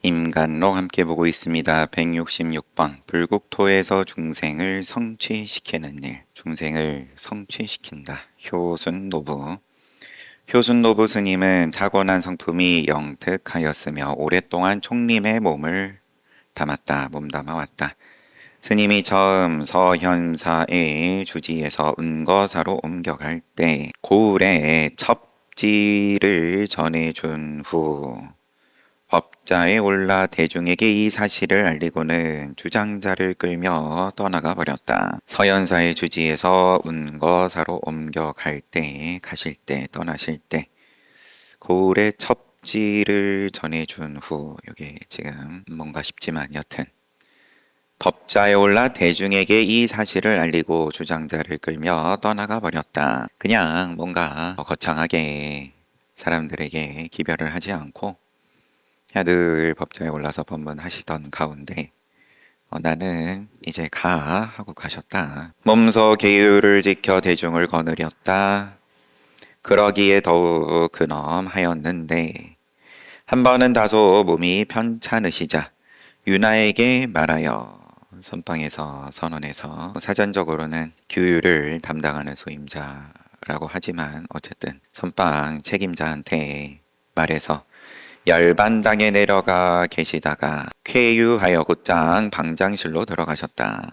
임간록 함께 보고 있습니다. 166번 불국토에서 중생을 성취시키는 일. 중생을 성취시킨다. 효순노부. 효순노부 스님은 타고난 성품이 영특하였으며 오랫동안 총림의 몸을 담았다. 몸담아왔다. 스님이 처음 서현사의 주지에서 은거사로 옮겨갈 때 고을에 첩지를 전해준 후 법자에 올라 대중에게 이 사실을 알리고는 주장자를 끌며 떠나가 버렸다. 서현사의 주지에서 운거사로 옮겨갈 때, 가실 때, 떠나실 때 고을의 첩지를 전해준 후, 이게 지금 뭔가 싶지만 여튼 법자에 올라 대중에게 이 사실을 알리고 주장자를 끌며 떠나가 버렸다. 그냥 뭔가 거창하게 사람들에게 기별을 하지 않고 늘 법자에 올라서 법문하시던 가운데 나는 이제 가 하고 가셨다. 몸소 계율을 지켜 대중을 거느렸다. 그러기에 더욱 근엄하였는데 한 번은 다소 몸이 편찮으시자 유나에게 말하여 선방에서 선언해서 사전적으로는 규율을 담당하는 소임자라고 하지만 어쨌든 선방 책임자한테 말해서 열반당에 내려가 계시다가 쾌유하여 곧장 방장실로 들어가셨다.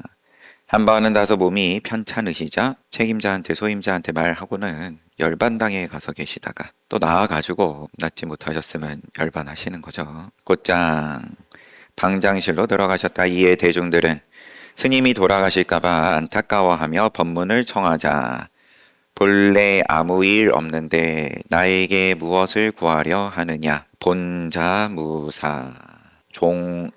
한 번은 다소 몸이 편찮으시자 책임자한테 소임자한테 말하고는 열반당에 가서 계시다가 또 나와가지고 낫지 못하셨으면 열반하시는 거죠. 곧장 방장실로 들어가셨다. 이에 대중들은 스님이 돌아가실까봐 안타까워하며 법문을 청하자 본래 아무 일 없는데 나에게 무엇을 구하려 하느냐. 본자무사 종아하구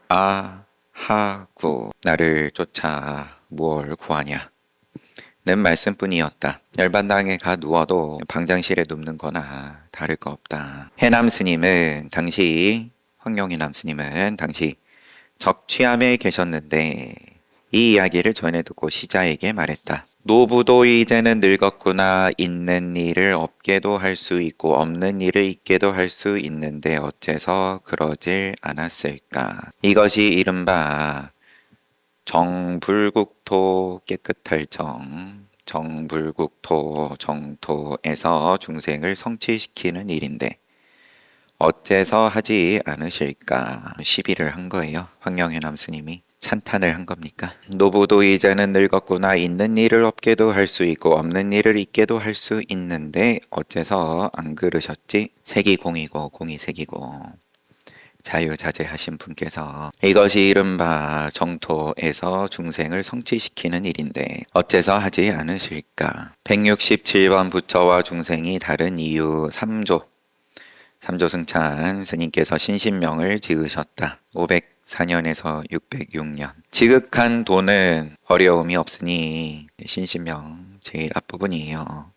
나를 쫓아 무얼 구하냐 는 말씀뿐이었다. 열반당에 가 누워도 방장실에 눕는 거나 다를 거 없다. 해남 스님은 당시 황룡해남 스님은 당시 적취함에 계셨는데 이 이야기를 전해 듣고 시자에게 말했다. 노부도 이제는 늙었구나. 있는 일을 없게도 할 수 있고 없는 일을 있게도 할 수 있는데 어째서 그러질 않았을까. 이것이 이른바 정불국토 깨끗할 정불국토 정토에서 중생을 성취시키는 일인데 어째서 하지 않으실까. 시비를 한 거예요. 황룡해남 스님이. 찬탄을 한 겁니까? 노부도 이제는 늙었구나. 있는 일을 없게도 할 수 있고 없는 일을 있게도 할 수 있는데 어째서 안 그러셨지? 색이 공이고 공이 색이고 자유자재하신 분께서 이것이 이른바 정토에서 중생을 성취시키는 일인데 어째서 하지 않으실까? 167번 부처와 중생이 다른 이유 3조 삼조승찬 스님께서 신신명을 지으셨다. 504년에서 606년. 지극한 도는 어려움이 없으니 신신명 제일 앞부분이에요.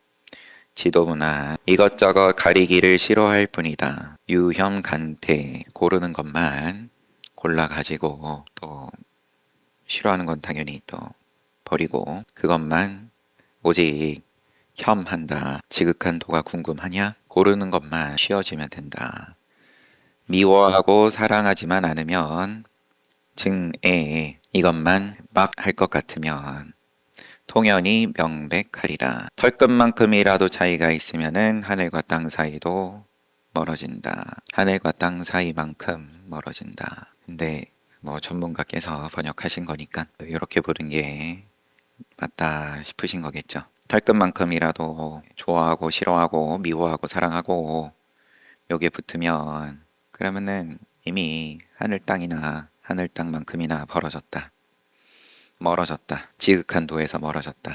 지도부나 이것저것 가리기를 싫어할 뿐이다. 유혐간태 고르는 것만 골라가지고 또 싫어하는 건 당연히 또 버리고 그것만 오직 혐한다. 지극한 도가 궁금하냐? 고르는 것만 쉬어지면 된다. 미워하고 사랑하지만 않으면 증애 이것만 막 할 것 같으면 통연히 명백하리라. 털끝만큼이라도 차이가 있으면은 하늘과 땅 사이도 멀어진다. 하늘과 땅 사이만큼 멀어진다. 근데 뭐 전문가께서 번역하신 거니까 이렇게 보는 게 맞다 싶으신 거겠죠. 털끝만큼이라도 좋아하고 싫어하고 미워하고 사랑하고 여기에 붙으면 그러면은 이미 하늘 땅이나 하늘 땅만큼이나 멀어졌다. 지극한 도에서 멀어졌다.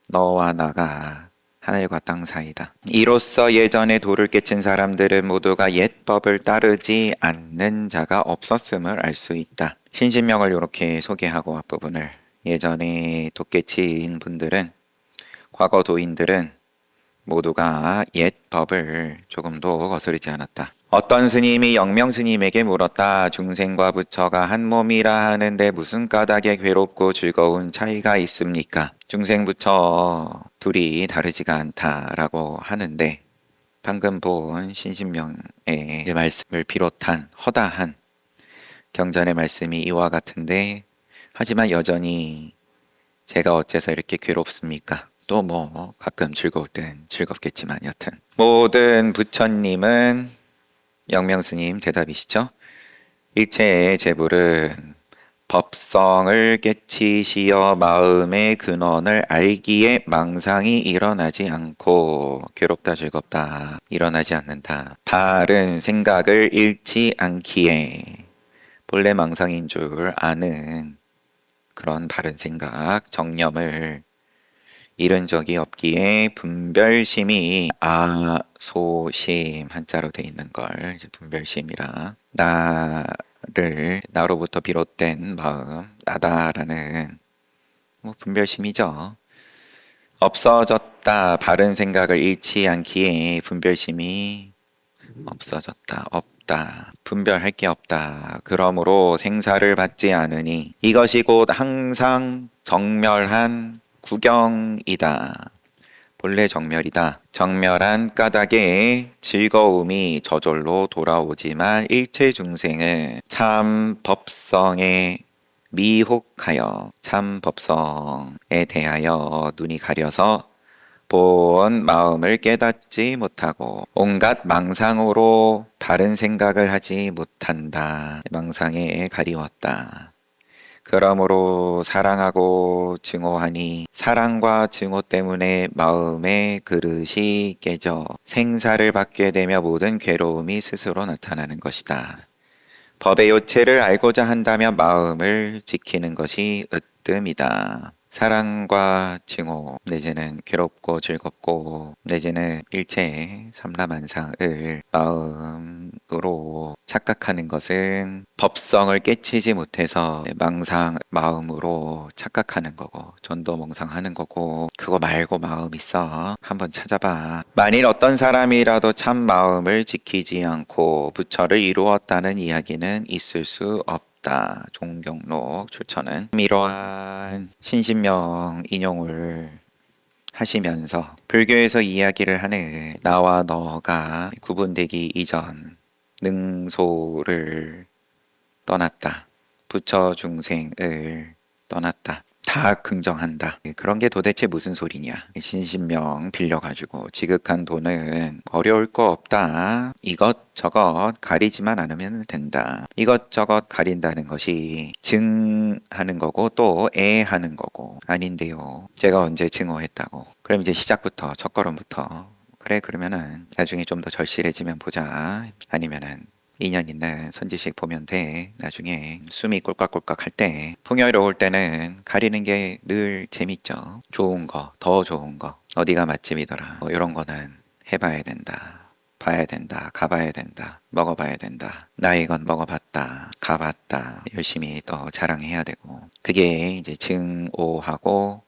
너와 나가 하늘과 땅 사이다. 이로써 예전에 도를 깨친 사람들은 모두가 옛 법을 따르지 않는 자가 없었음을 알 수 있다. 신신명을 이렇게 소개하고 앞부분을 예전에 도 깨친 분들은 과거 도인들은 모두가 옛 법을 조금도 거스르지 않았다. 어떤 스님이 영명 스님에게 물었다. 중생과 부처가 한 몸이라 하는데 무슨 까닭에 괴롭고 즐거운 차이가 있습니까? 중생 부처 둘이 다르지가 않다라고 하는데 방금 본 신신명의 말씀을 비롯한 허다한 경전의 말씀이 이와 같은데, 하지만 여전히 제가 어째서 이렇게 괴롭습니까? 또 뭐 가끔 즐거울 땐 즐겁겠지만 여튼 모든 부처님은 영명스님 대답이시죠? 일체의 재불은 법성을 깨치시어 마음의 근원을 알기에 망상이 일어나지 않고, 괴롭다 즐겁다 일어나지 않는다. 바른 생각을 잃지 않기에, 본래 망상인 줄 아는 그런 바른 생각, 정념을 잃은 적이 없기에 분별심이, 아소심 한자로 돼 있는 걸 이제 분별심이라, 나로부터 비롯된 마음, 나다라는 뭐 분별심이죠. 없어졌다. 바른 생각을 잃지 않기에 분별심이 없어졌다. 없다. 분별할 게 없다. 그러므로 생사를 받지 않으니 이것이 곧 항상 정멸한 구경이다. 본래 정멸이다. 정멸한 까닭에 즐거움이 저절로 돌아오지만 일체 중생은 참 법성에 미혹하여, 참 법성에 대하여 눈이 가려서 본 마음을 깨닫지 못하고 온갖 망상으로 바른 생각을 하지 못한다. 망상에 가리웠다. 그러므로 사랑하고 증오하니 사랑과 증오 때문에 마음의 그릇이 깨져 생사를 받게 되며 모든 괴로움이 스스로 나타나는 것이다. 법의 요체를 알고자 한다면 마음을 지키는 것이 으뜸이다. 사랑과 증오, 내지는 괴롭고 즐겁고, 내지는 일체의 삼라만상을 마음으로 착각하는 것은 법성을 깨치지 못해서 망상 마음으로 착각하는 거고, 전도몽상하는 거고, 그거 말고 마음 있어. 한번 찾아봐. 만일 어떤 사람이라도 참 마음을 지키지 않고 부처를 이루었다는 이야기는 있을 수 없다. 종경록 출처는 이러한 신신명 인용을 하시면서 불교에서 이야기를 하는 나와 너가 구분되기 이전 능소를 떠났다. 부처 중생을 떠났다. 다 긍정한다. 그런 게 도대체 무슨 소리냐. 신신명 빌려가지고 지극한 도는 어려울 거 없다. 이것저것 가리지만 않으면 된다. 이것저것 가린다는 것이 증하는 거고 또 애하는 거고. 아닌데요. 제가 언제 증오했다고. 그럼 이제 시작부터 첫걸음부터, 그래 그러면은 나중에 좀 더 절실해지면 보자. 아니면은 인연 있는 선지식 보면 돼. 나중에 숨이 꼴깍꼴깍 할 때, 풍요로울 때는 가리는 게 늘 재밌죠. 좋은 거, 더 좋은 거, 어디가 맛집이더라, 뭐 이런 거는 해봐야 된다. 봐야 된다. 가봐야 된다. 먹어봐야 된다. 나 이건 먹어봤다. 가봤다. 열심히 또 자랑해야 되고. 그게 이제 증오하고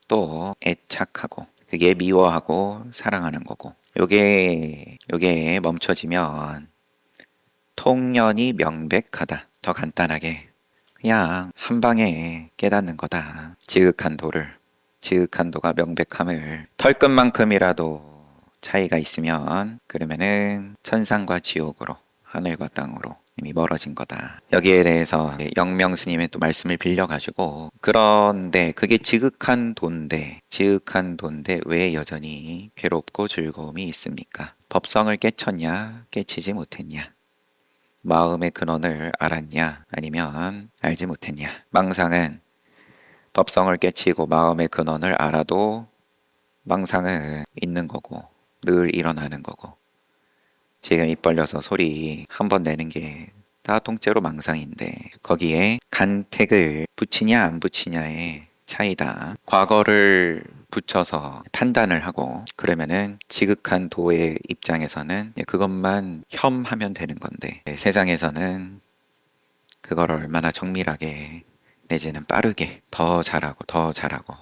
또 애착하고, 그게 미워하고 사랑하는 거고. 요게 멈춰지면 통연이 명백하다. 더 간단하게 그냥 한 방에 깨닫는 거다. 지극한 도가 명백함을, 털끝만큼이라도 차이가 있으면 그러면은 천상과 지옥으로, 하늘과 땅으로 이미 멀어진 거다. 여기에 대해서 영명 스님의 또 말씀을 빌려가지고, 그런데 그게 지극한 도인데 왜 여전히 괴롭고 즐거움이 있습니까? 법성을 깨쳤냐 깨치지 못했냐? 마음의 근원을 알았냐 아니면 알지 못했냐? 망상은 법성을 깨치고 마음의 근원을 알아도 망상은 있는 거고 늘 일어나는 거고, 지금 입 벌려서 소리 한 번 내는 게 다 통째로 망상인데 거기에 간택을 붙이냐 안 붙이냐의 차이다. 과거를 붙여서 판단을 하고 그러면은 지극한 도의 입장에서는 그것만 혐하면 되는 건데, 세상에서는 그걸 얼마나 정밀하게 내지는 빠르게 더 잘하고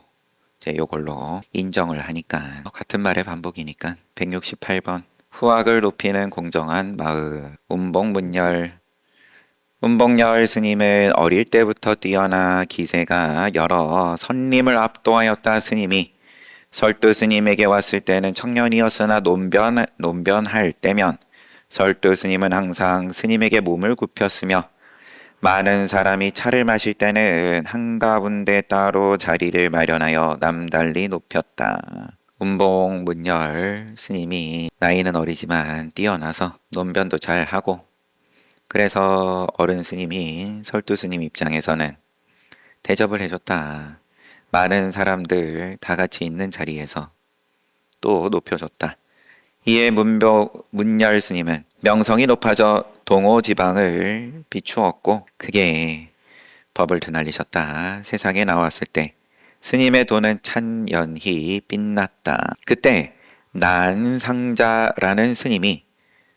이제 요걸로 인정을 하니까 같은 말의 반복이니까 168번 후학을 높이는 공정한 마음. 운봉열 스님은 어릴 때부터 뛰어나 기세가 여러 선림을 압도하였다. 스님이 설두 스님에게 왔을 때는 청년이었으나 논변할 때면 설두 스님은 항상 스님에게 몸을 굽혔으며 많은 사람이 차를 마실 때는 한가운데 따로 자리를 마련하여 남달리 높였다. 운봉문열 스님이 나이는 어리지만 뛰어나서 논변도 잘하고 그래서 어른 스님인 설두 스님 입장에서는 대접을 해줬다. 많은 사람들 다 같이 있는 자리에서 또 높여줬다. 이에 문열 스님은 명성이 높아져 동호 지방을 비추었고 크게 법을 드날리셨다. 세상에 나왔을 때 스님의 돈은 찬연히 빛났다. 그때 난상자라는 스님이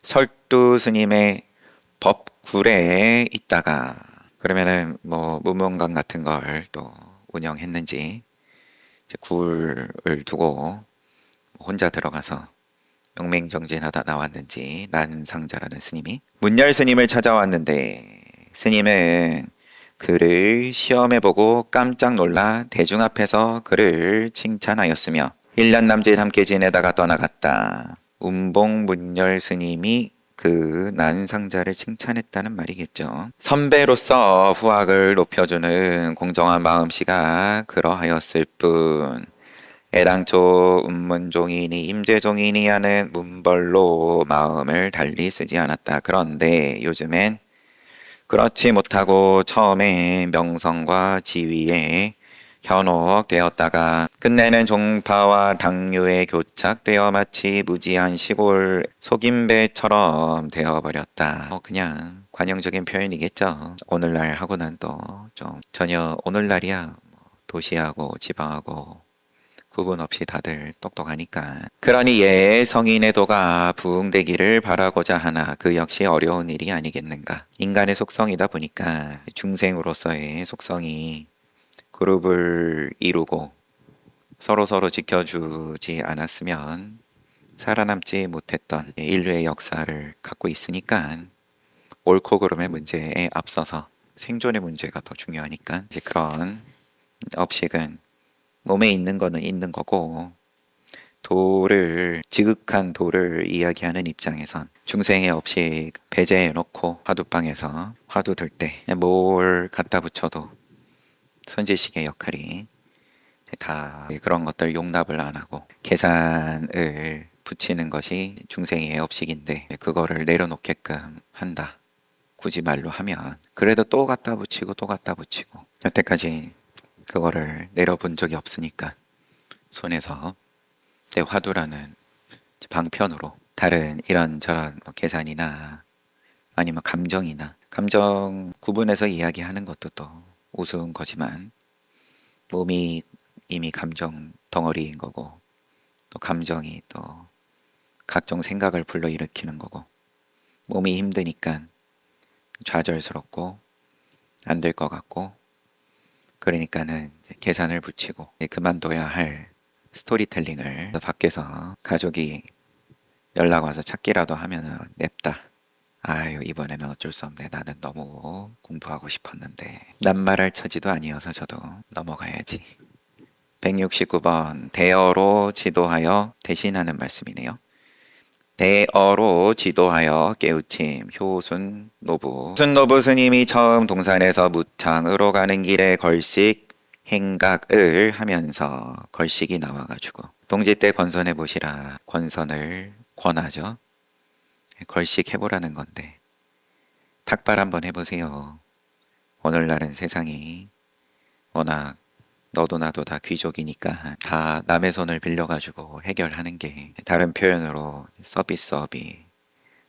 설두 스님의 법굴에 있다가 그러면은 뭐 무문관 같은 걸 또 운영했는지 이제 굴을 두고 혼자 들어가서 명맹정진하다 나왔는지 난상자라는 스님이 문열 스님을 찾아왔는데 스님은 그를 시험해보고 깜짝 놀라 대중 앞에서 그를 칭찬하였으며 1년 남짓 함께 지내다가 떠나갔다. 운봉문열 스님이 그 난상자를 칭찬했다는 말이겠죠. 선배로서 후학을 높여주는 공정한 마음씨가 그러하였을 뿐 애당초 운문종이니 임재종이니 하는 문벌로 마음을 달리 쓰지 않았다. 그런데 요즘엔 그렇지 못하고 처음에 명성과 지위에 현혹되었다가 끝내는 종파와 당류에 교착되어 마치 무지한 시골 속임배처럼 되어버렸다. 그냥 관용적인 표현이겠죠. 오늘날 하고는 또 좀 전혀 오늘날이야 도시하고 지방하고 구분 없이 다들 똑똑하니까. 그러니 성인의 도가 부흥되기를 바라고자 하나 그 역시 어려운 일이 아니겠는가. 인간의 속성이다 보니까 중생으로서의 속성이 그룹을 이루고 서로 지켜주지 않았으면 살아남지 못했던 인류의 역사를 갖고 있으니까 옳고 그름의 문제에 앞서서 생존의 문제가 더 중요하니까 이제 그런 업식은 몸에 있는 거는 있는 거고 지극한 도를 이야기하는 입장에선 중생의 업식 배제해 놓고 화두방에서 화두 들 때 뭘 갖다 붙여도 선지식의 역할이 다 그런 것들 용납을 안 하고 계산을 붙이는 것이 중생의 업식인데 그거를 내려놓게끔 한다. 굳이 말로 하면 그래도 또 갖다 붙이고 또 갖다 붙이고 여태까지 그거를 내려본 적이 없으니까 손에서 내 화두라는 방편으로 다른 이런저런 계산이나 아니면 감정 구분해서 이야기하는 것도 또 우스운 거지만 몸이 이미 감정 덩어리인 거고 또 감정이 또 각종 생각을 불러일으키는 거고 몸이 힘드니까 좌절스럽고 안 될 것 같고 그러니까는 계산을 붙이고 그만둬야 할 스토리텔링을 밖에서 가족이 연락 와서 찾기라도 하면은 냅다. 아유 이번에는 어쩔 수 없네. 나는 너무 공부하고 싶었는데 낱말할 처지도 아니어서 저도 넘어가야지. 169번 대어로 지도하여 대신하는 말씀이네요. 대어로 지도하여 깨우침 효순노부 스님이 처음 동산에서 무창으로 가는 길에 걸식 행각을 하면서 걸식이 나와가지고 동지 때 권선해 보시라 권선을 권하죠. 걸식 해보라는 건데 탁발 한번 해보세요. 오늘날은 세상이 워낙 너도 나도 다 귀족이니까 다 남의 손을 빌려가지고 해결하는 게 다른 표현으로 서비스업이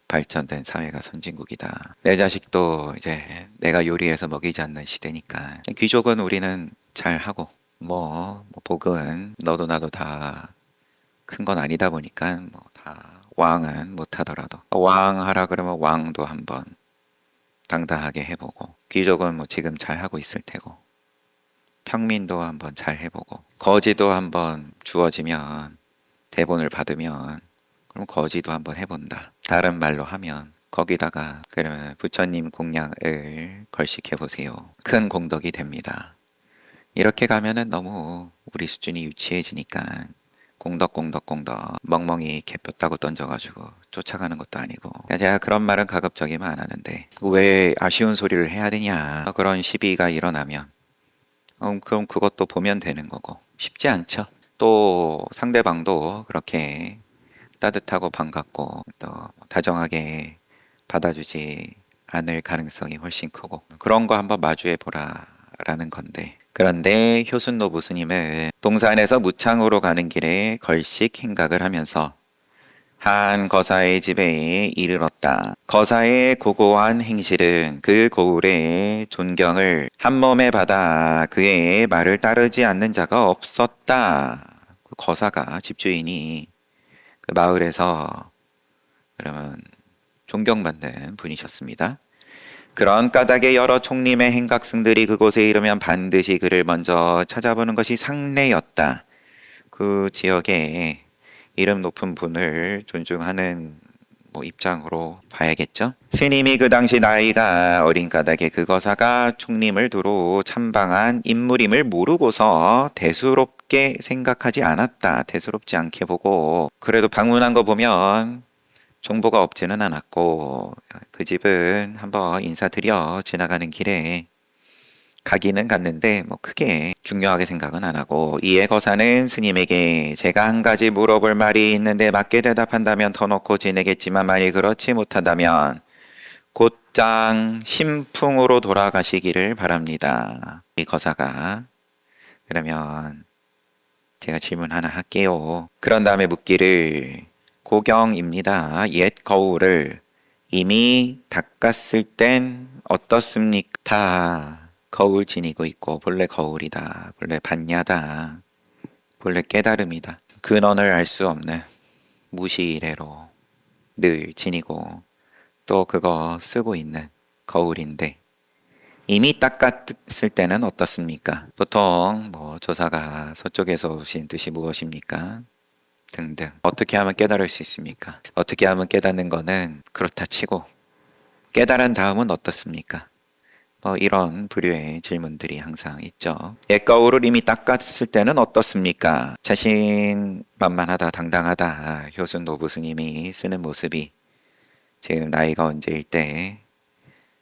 발전된 사회가 선진국이다. 내 자식도 이제 내가 요리해서 먹이지 않는 시대니까 귀족은 우리는 잘하고 복은 너도 나도 다 큰 건 아니다 보니까 다 왕은 못하더라도 왕 하라 그러면 왕도 한번 당당하게 해보고 귀족은 지금 잘하고 있을 테고 평민도 한번 잘 해보고 거지도 한번 주어지면 대본을 받으면 그럼 거지도 한번 해본다. 다른 말로 하면 거기다가 그러면 부처님 공양을 걸식해 보세요. 큰 공덕이 됩니다. 이렇게 가면은 너무 우리 수준이 유치해지니까 꽁덕꽁덕꽁덕 멍멍이 개뼈 따고 던져가지고 쫓아가는 것도 아니고. 제가 그런 말은 가급적이면 안 하는데 왜 아쉬운 소리를 해야 되냐, 그런 시비가 일어나면 그럼 그것도 보면 되는 거고. 쉽지 않죠. 또 상대방도 그렇게 따뜻하고 반갑고 또 다정하게 받아주지 않을 가능성이 훨씬 크고, 그런 거 한번 마주해 보라라는 건데. 그런데 효순노부 스님은 동산에서 무창으로 가는 길에 걸식 행각을 하면서 한 거사의 집에 이르렀다. 거사의 고고한 행실은 그 고을의 존경을 한 몸에 받아 그의 말을 따르지 않는 자가 없었다. 그 거사가, 집주인이 그 마을에서 그러면 존경받는 분이셨습니다. 그런 까닭에 여러 총림의 행각승들이 그곳에 이르면 반드시 그를 먼저 찾아보는 것이 상례였다. 그 지역에 이름 높은 분을 존중하는 입장으로 봐야겠죠. 스님이 그 당시 나이가 어린 까닭에 그 거사가 총림을 두루 참방한 인물임을 모르고서 대수롭게 생각하지 않았다. 대수롭지 않게 보고, 그래도 방문한 거 보면 정보가 없지는 않았고, 그 집은 한번 인사드려 지나가는 길에 가기는 갔는데 크게 중요하게 생각은 안 하고, 이에 거사는 스님에게 제가 한 가지 물어볼 말이 있는데 맞게 대답한다면 터놓고 지내겠지만 만일 그렇지 못한다면 곧장 신풍으로 돌아가시기를 바랍니다. 이 거사가 그러면 제가 질문 하나 할게요. 그런 다음에 묻기를, 고경입니다. 옛 거울을 이미 닦았을 땐 어떻습니까? 다 거울 지니고 있고 본래 거울이다, 본래 반야다, 본래 깨달음이다, 근원을 알 수 없는 무시이래로 늘 지니고 또 그거 쓰고 있는 거울인데 이미 닦았을 때는 어떻습니까? 보통 조사가 서쪽에서 오신 뜻이 무엇입니까? 등등. 어떻게 하면 깨달을 수 있습니까? 어떻게 하면 깨닫는 거는 그렇다 치고 깨달은 다음은 어떻습니까? 이런 부류의 질문들이 항상 있죠. 옛 거울을 이미 닦았을 때는 어떻습니까? 자신만만하다, 당당하다, 효순 노부 스님이 쓰는 모습이 지금 나이가 언제일 때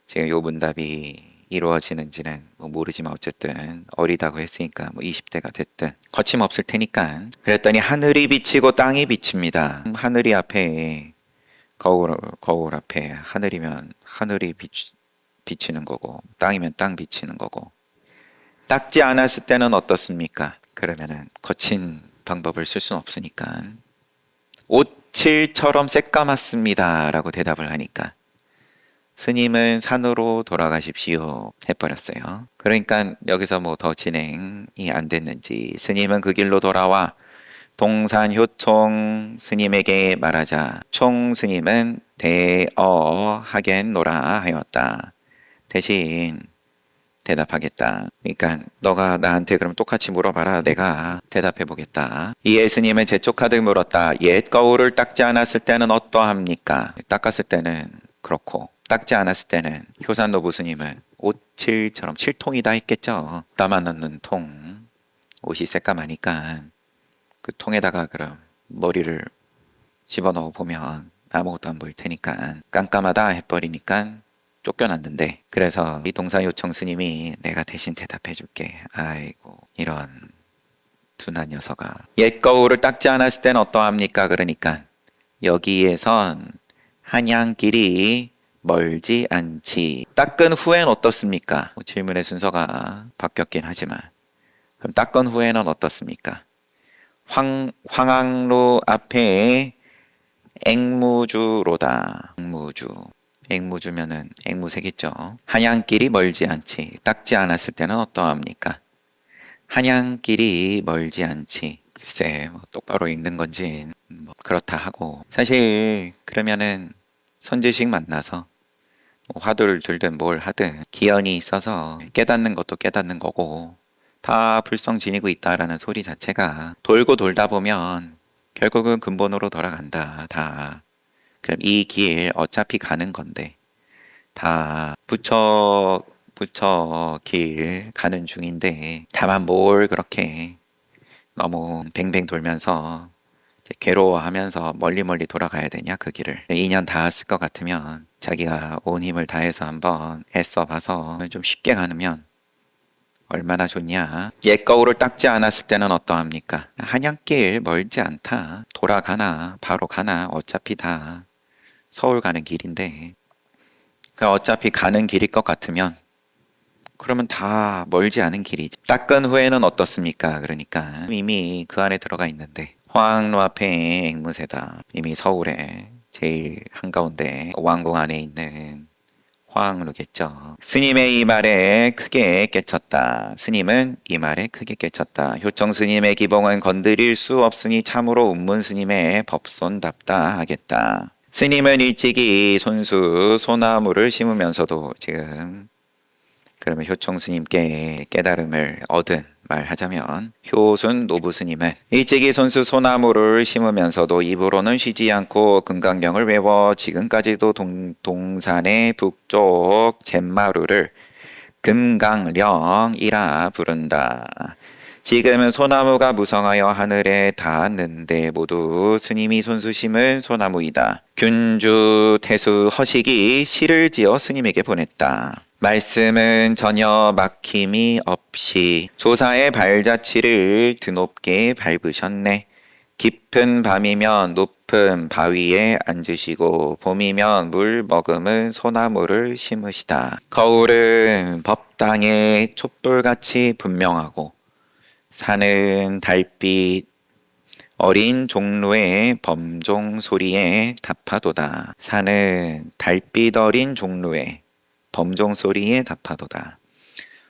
지금 요 문답이 이루어지는지는 모르지만 어쨌든 어리다고 했으니까 20대가 됐든 거침없을 테니까. 그랬더니 하늘이 비치고 땅이 비칩니다. 하늘이 앞에 거울 앞에 하늘이면 하늘이 비치는 거고, 땅이면 땅 비치는 거고. 닦지 않았을 때는 어떻습니까? 그러면은 거친 방법을 쓸 수는 없으니까 옷칠처럼 새까맣습니다 라고 대답을 하니까 스님은 산으로 돌아가십시오 해버렸어요. 그러니까 여기서 더 진행이 안 됐는지 스님은 그 길로 돌아와 동산효총 스님에게 말하자 총 스님은 대어하겠노라 하였다. 대신 대답하겠다. 그러니까 너가 나한테 그럼 똑같이 물어봐라. 내가 대답해 보겠다. 이에 스님은 재촉하듯 물었다. 옛 거울을 닦지 않았을 때는 어떠합니까? 닦았을 때는 그렇고 닦지 않았을 때는 효산노부 스님은 옷칠처럼 칠통이다 했겠죠. 담아 넣는 통, 옷이 새까마니까 그 통에다가 그럼 머리를 집어넣어 보면 아무것도 안 보일 테니까 깜깜하다 해버리니까 쫓겨났는데, 그래서 이 동사요청 스님이 내가 대신 대답해 줄게. 아이고 이런 둔한 녀석아. 옛 거울을 닦지 않았을 때는 어떠합니까? 그러니까 여기에선 한양길이 멀지 않지. 닦은 후엔 어떻습니까? 질문의 순서가 바뀌었긴 하지만 그럼 닦은 후에는 어떻습니까? 황항로 앞에 앵무주로다. 앵무주면은 앵무새겠죠. 한양길이 멀지 않지. 닦지 않았을 때는 어떠합니까? 한양길이 멀지 않지. 글쎄 똑바로 읽는 건지 그렇다 하고, 사실 그러면은 선지식 만나서 화두를 들든 뭘 하든 기연이 있어서 깨닫는 것도 깨닫는 거고 다 불성 지니고 있다라는 소리 자체가 돌고 돌다 보면 결국은 근본으로 돌아간다. 다 그럼 이 길 어차피 가는 건데 다 부처 길 가는 중인데 다만 뭘 그렇게 너무 뱅뱅 돌면서 이제 괴로워하면서 멀리 돌아가야 되냐 그 길을. 2년 다 쓸 것 같으면 자기가 온 힘을 다해서 한번 애써 봐서 좀 쉽게 가면 얼마나 좋냐. 옛 거울을 닦지 않았을 때는 어떠합니까? 한양길 멀지 않다. 돌아가나 바로 가나 어차피 다 서울 가는 길인데, 그 어차피 가는 길일 것 같으면 그러면 다 멀지 않은 길이지. 닦은 후에는 어떻습니까? 그러니까 이미 그 안에 들어가 있는데, 화학로 앞에 앵무새다. 이미 서울에 제일 한가운데 왕궁 안에 있는 화학로겠죠. 스님의 이 말에 크게 깨쳤다. 스님은 이 말에 크게 깨쳤다. 효청 스님의 기봉은 건드릴 수 없으니 참으로 운문 스님의 법손답다 하겠다. 스님은 일찍이 손수 소나무를 심으면서도 지금, 그러면 효청 스님께 깨달음을 얻은, 말하자면 효순 노부 스님은 일찍이 손수 소나무를 심으면서도 입으로는 쉬지 않고 금강경을 외워 지금까지도 동산의 북쪽 잿마루를 금강령이라 부른다. 지금은 소나무가 무성하여 하늘에 닿았는데 모두 스님이 손수 심은 소나무이다. 균주 태수 허식이 시를 지어 스님에게 보냈다. 말씀은 전혀 막힘이 없이 조사의 발자취를 드높게 밟으셨네. 깊은 밤이면 높은 바위에 앉으시고 봄이면 물 머금은 소나무를 심으시다. 거울은 법당의 촛불같이 분명하고 산은 달빛 어린 종로의 범종 소리에 답하도다. 산은 달빛 어린 종로의 범종 소리에 답하도다.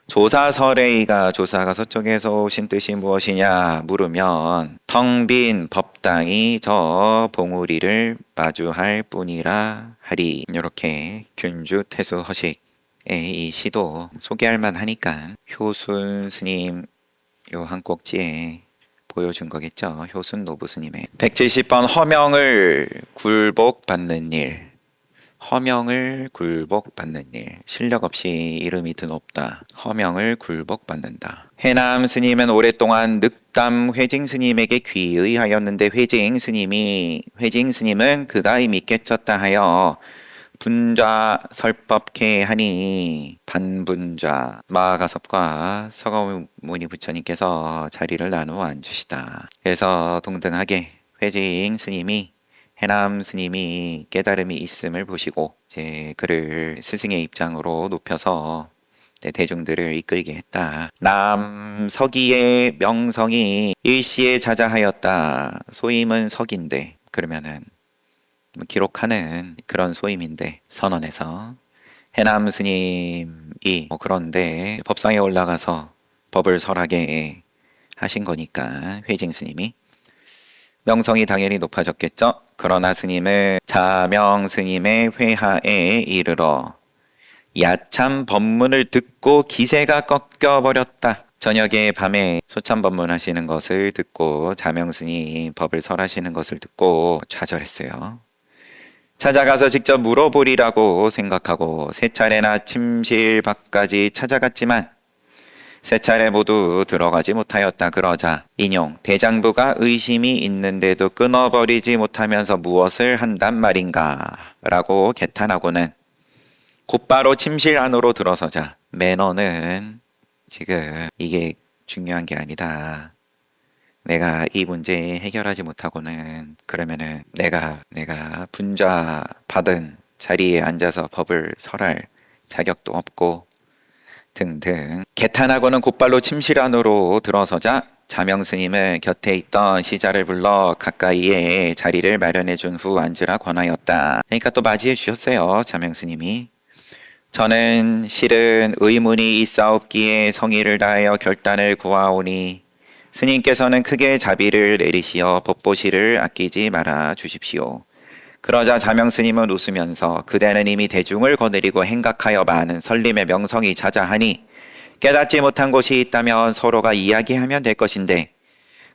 조사설의가, 조사가 서쪽에서 오신 뜻이 무엇이냐 물으면 텅 빈 법당이 저 봉우리를 마주할 뿐이라 하리. 이렇게 균주 태수 허식의 이 시도 소개할 만하니까 효순 스님 요 한 꼭지에 보여준 거겠죠. 효순 노부 스님의 170번 허명을 굴복받는 일. 허명을 굴복받는 일. 실력 없이 이름이 드높다. 허명을 굴복받는다. 해남 스님은 오랫동안 늑담 회징 스님에게 귀의하였는데 회징 스님은 그가 이미 깨쳤다 하여 분좌 설법케 하니 반분좌 마가섭과 서가모니 부처님께서 자리를 나누어 앉으시다. 그래서 동등하게 회징 스님이, 해남 스님이 깨달음이 있음을 보시고 이제 그를 스승의 입장으로 높여서 대중들을 이끌게 했다. 남서기의 명성이 일시에 자자하였다. 소임은 서기인데, 그러면은 기록하는 그런 소임인데, 선언에서 해남 스님이 그런데 법상에 올라가서 법을 설하게 하신 거니까 회징 스님이 명성이 당연히 높아졌겠죠. 그러나 스님은 자명 스님의 회하에 이르러 야참 법문을 듣고 기세가 꺾여버렸다. 저녁에 밤에 소참 법문하시는 것을 듣고 자명 스님 법을 설하시는 것을 듣고 좌절했어요. 찾아가서 직접 물어보리라고 생각하고 세 차례나 침실 밖까지 찾아갔지만 세 차례 모두 들어가지 못하였다. 그러자 인용 대장부가 의심이 있는데도 끊어버리지 못하면서 무엇을 한단 말인가 라고 개탄하고는 곧바로 침실 안으로 들어서자 매너는 지금 이게 중요한 게 아니다. 내가 이 문제 해결하지 못하고는 그러면은 내가 분좌 받은 자리에 앉아서 법을 설할 자격도 없고 등등 개탄하고는 곧발로 침실 안으로 들어서자 자명 스님은 곁에 있던 시자를 불러 가까이에 자리를 마련해 준 후 앉으라 권하였다. 그러니까 또 맞이해 주셨어요. 자명 스님이. 저는 실은 의문이 있사옵기에 성의를 다하여 결단을 구하오니 스님께서는 크게 자비를 내리시어 법보시를 아끼지 말아 주십시오. 그러자 자명 스님은 웃으면서 그대는 이미 대중을 거느리고 행각하여 많은 설림의 명성이 자자하니 깨닫지 못한 곳이 있다면 서로가 이야기하면 될 것인데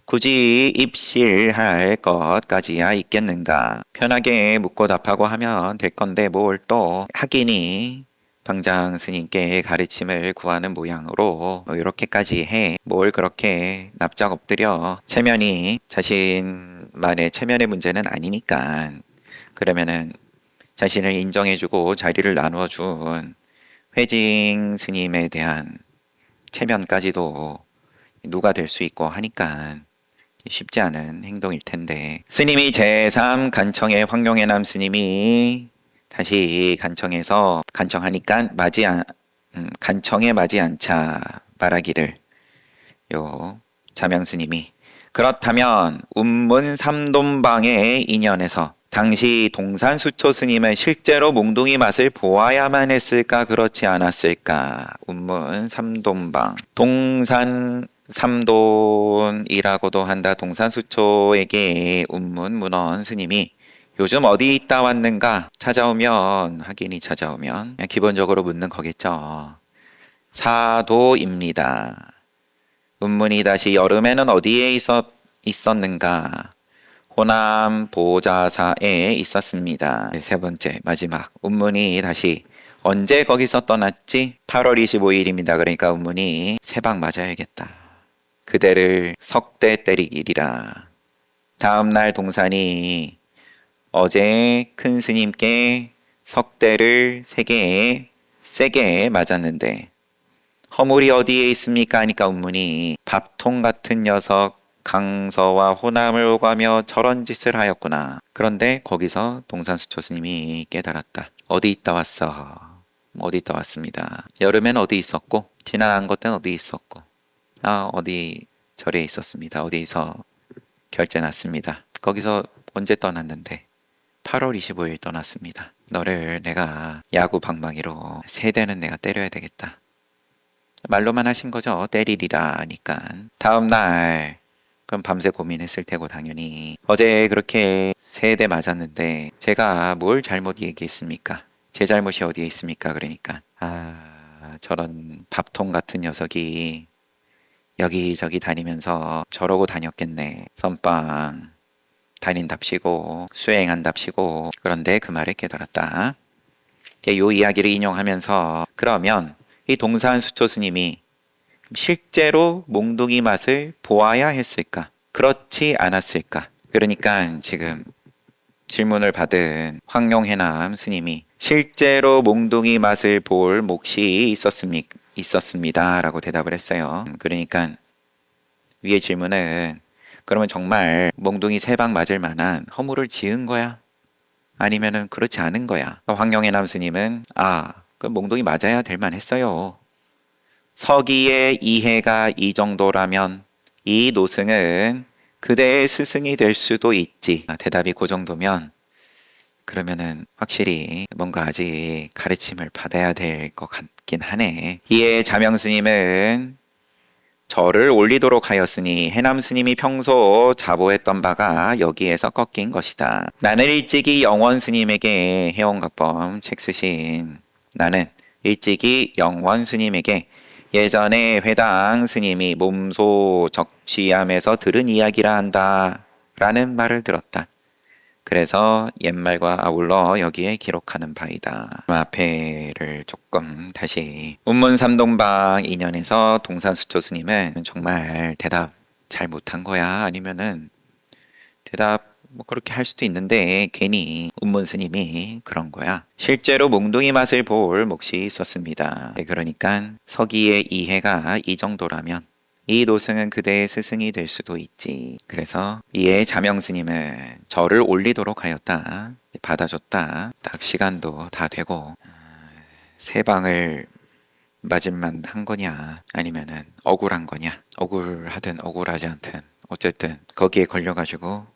굳이 입실할 것까지야 있겠는가. 편하게 묻고 답하고 하면 될 건데 뭘 또 하기니 방장 스님께 가르침을 구하는 모양으로 뭐 이렇게까지 해. 뭘 그렇게 납작 엎드려. 체면이 자신만의 체면의 문제는 아니니까. 그러면은 자신을 인정해주고 자리를 나누어준 회징 스님에 대한 체면까지도 누가 될 수 있고 하니까 쉽지 않은 행동일 텐데, 스님이 제3 간청의 황룡해남 스님이 다시 간청에서 간청하니까 간청에 맞이 않자 말하기를, 요 자명 스님이 그렇다면 운문 삼돈방의 인연에서 당시 동산수초 스님은 실제로 몽둥이 맛을 보아야만 했을까, 그렇지 않았을까? 운문 삼돈방, 동산 삼돈이라고도 한다. 동산수초에게 운문 문원 스님이 요즘 어디 있다 왔는가 찾아오면, 확인이 찾아오면 그냥 기본적으로 묻는 거겠죠. 사도입니다. 운문이 다시 여름에는 어디에 있었는가? 호남 보자사에 있었습니다. 세 번째, 마지막. 운문이 다시 언제 거기서 떠났지? 8월 25일입니다. 그러니까 운문이 세방 맞아야겠다. 그대를 석대 때리기리라. 다음날 동산이 어제 큰 스님께 석대를 세게 맞았는데 허물이 어디에 있습니까? 하니까 운문이 밥통 같은 녀석 강서와 호남을 오가며 저런 짓을 하였구나. 그런데 거기서 동산수초 스님이 깨달았다. 어디 있다 왔어? 어디 있다 왔습니다. 여름엔 어디 있었고, 지난 것 때는 어디 있었고, 어디 절에 있었습니다. 어디서 결제 났습니다. 거기서 언제 떠났는데 8월 25일 떠났습니다. 너를 내가 야구 방망이로 세 대는 내가 때려야 되겠다. 말로만 하신 거죠. 때리리라 하니까. 다음날 그럼 밤새 고민했을 테고, 당연히 어제 그렇게 세 대 맞았는데 제가 뭘 잘못 얘기했습니까? 제 잘못이 어디에 있습니까? 그러니까 저런 밥통 같은 녀석이 여기저기 다니면서 저러고 다녔겠네. 선빵 다닌답시고 수행한답시고. 그런데 그 말에 깨달았다. 이 이야기를 인용하면서 그러면 이 동산수초 스님이 실제로 몽둥이 맛을 보아야 했을까? 그렇지 않았을까? 그러니까 지금 질문을 받은 황룡해남 스님이 실제로 몽둥이 맛을 볼 몫이 있었습니다. 라고 대답을 했어요. 그러니까 위의 질문은, 그러면 정말 몽둥이 세 방 맞을 만한 허물을 지은 거야? 아니면은 그렇지 않은 거야? 황룡해남 스님은 그 몽둥이 맞아야 될 만했어요. 서기의 이해가 이 정도라면 이 노승은 그대의 스승이 될 수도 있지. 대답이 그 정도면 그러면은 확실히 뭔가 아직 가르침을 받아야 될 것 같긴 하네. 이에 자명 스님은 절을 올리도록 하였으니 해남 스님이 평소 자보했던 바가 여기에서 꺾인 것이다. 나는 일찍이 영원 스님에게 해원각범 책 쓰신 나는 일찍이 영원 스님에게 예전에 회당 스님이 몸소 적취함에서 들은 이야기라 한다 라는 말을 들었다. 그래서 옛말과 아울러 여기에 기록하는 바이다. 앞에를 조금 다시, 운문삼동방 인연에서 동산수초 스님은 정말 대답 잘 못한 거야? 아니면은 대답 뭐 그렇게 할 수도 있는데 괜히 운문 스님이 그런 거야. 실제로 몽둥이 맛을 볼 몫이 있었습니다. 그러니까 서기의 이해가 이 정도라면 이 노승은 그대의 스승이 될 수도 있지. 그래서 이에 자명 스님은 절을 올리도록 하였다. 받아줬다. 딱 시간도 다 되고 세 방을 맞을만 한 거냐, 아니면은 억울한 거냐. 억울하든 억울하지 않든 어쨌든 거기에 걸려가지고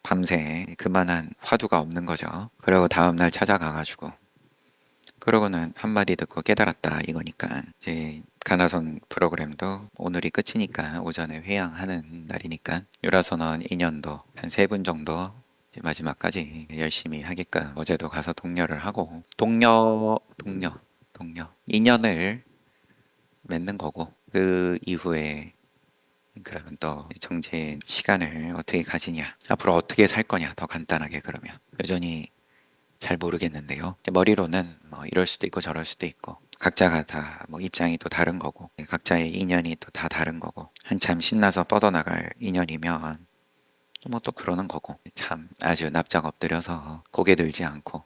밤새 그만한 화두가 없는 거죠. 그리고 다음날 찾아가가지고 그러고는 한마디 듣고 깨달았다 이거니까. 이제 가나선 프로그램도 오늘이 끝이니까 오전에 회양하는 날이니까 유라선언 2년도 한 3분 정도 이제 마지막까지 열심히 하게끔 어제도 가서 독려를 하고 동료 2년을 맺는 거고, 그 이후에 그러면 또 정체인 시간을 어떻게 가지냐, 앞으로 어떻게 살 거냐, 더 간단하게 그러면 여전히 잘 모르겠는데요. 머리로는 뭐 이럴 수도 있고 저럴 수도 있고 각자가 다 뭐 입장이 또 다른 거고 각자의 인연이 또 다 다른 거고 한참 신나서 뻗어나갈 인연이면 뭐 또 그러는 거고 참 아주 납작 엎드려서 고개 들지 않고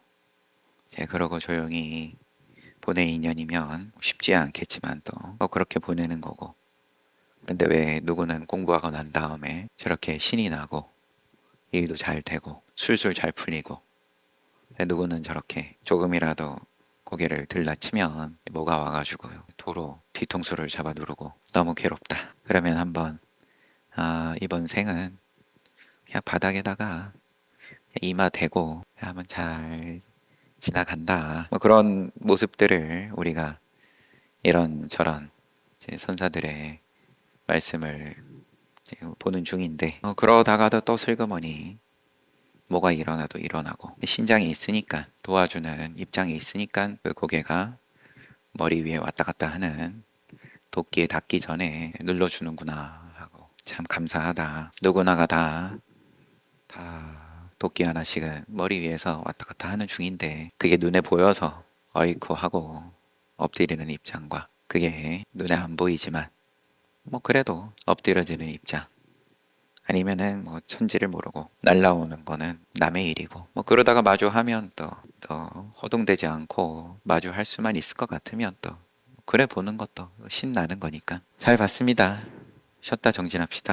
그러고 조용히 보낼 인연이면 쉽지 않겠지만 또 그렇게 보내는 거고 근데 왜 누구는 공부하고 난 다음에 저렇게 신이 나고 일도 잘 되고 술술 잘 풀리고 누구는 저렇게 조금이라도 고개를 들라치면 뭐가 와가지고 도로 뒤통수를 잡아 누르고 너무 괴롭다. 그러면 한번 이번 생은 그냥 바닥에다가 이마 대고 한번 잘 지나간다. 뭐 그런 모습들을 우리가 이런저런 이제 선사들의 말씀을 지금 보는 중인데 그러다가도 또 슬그머니 뭐가 일어나도 일어나고 신장이 있으니까 도와주는 입장이 있으니까 그 고개가 머리 위에 왔다 갔다 하는 도끼에 닿기 전에 눌러주는구나 하고 참 감사하다. 누구나가 다 도끼 하나씩은 머리 위에서 왔다 갔다 하는 중인데 그게 눈에 보여서 어이쿠 하고 엎드리는 입장과 그게 눈에 안 보이지만 뭐 그래도 엎드려지는 입장 아니면은 뭐 천지를 모르고 날라오는 거는 남의 일이고 뭐 그러다가 마주하면 또 허둥대지 않고 마주할 수만 있을 것 같으면 또 그래 보는 것도 신나는 거니까 잘 봤습니다. 쉬었다 정진합시다.